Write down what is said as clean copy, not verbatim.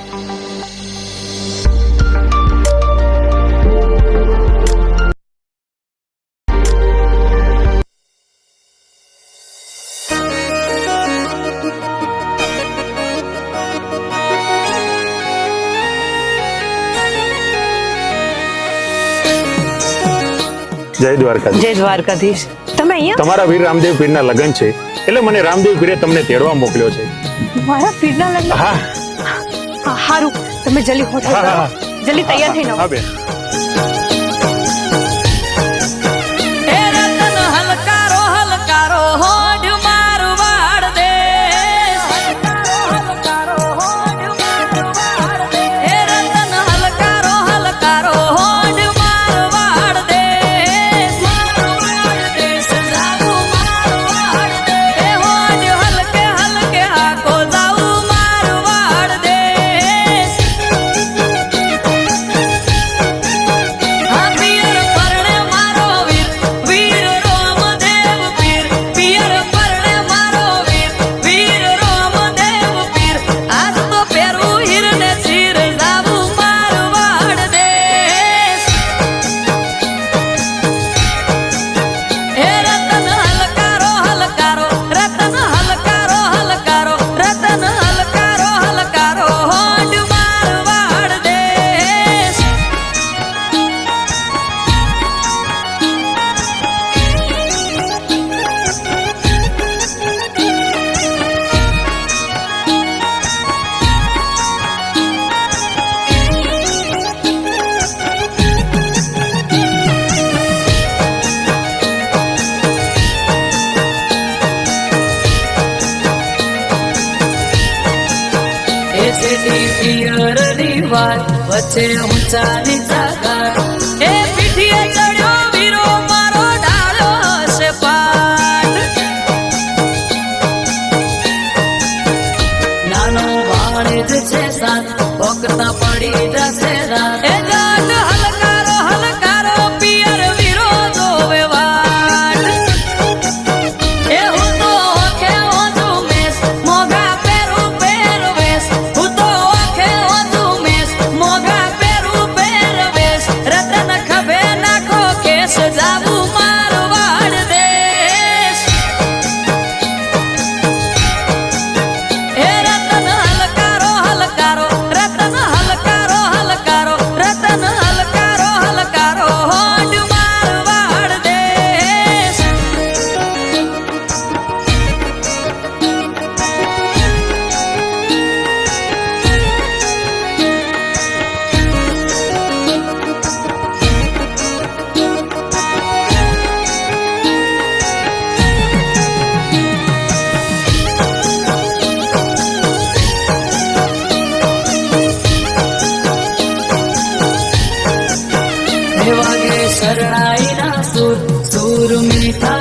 જય દ્વારકાધીશ. જય દ્વારકાધીશ. તમે અહીંયા? તમારા વીર રામદેવ પીરના લગ્ન છે એટલે મને રામદેવ પીરે તમને તેડવા મોકલ્યો છે. મારા પીરના લગ્ન? હા. હારું, તમે જલ્દી હોટલ જાઓ. જલ્દી તૈયાર થઈને આવો. હા બેન. વચ્ચે ઊંચા નીચા ગાઢ એ પીઠીએ ચડ્યો વીરો મારો ડાળ્યો હશે પાટ નાનો ભાણેજ છે સાત વખતા પડી જશે રાત એ જાત હલકારો હલકારો પિયર વીરો જોવે વાટ એ હું તો ઓખે ઓછું મેસ મોગા પેરું પહેરવેશ હું તો ઓખે ઓછું મેસ મોગા પેરું પહેરવેશ રતન ખભે નાખો કેસ જાવું મારવાડ દેશ એ રતન હલકારો હલકારો રતન હલકારો હલકારો રતન હલકારો હલકારો હોડ મારવાડ દેશ વાગે શરણાઈ ના સુર સુર મીઠા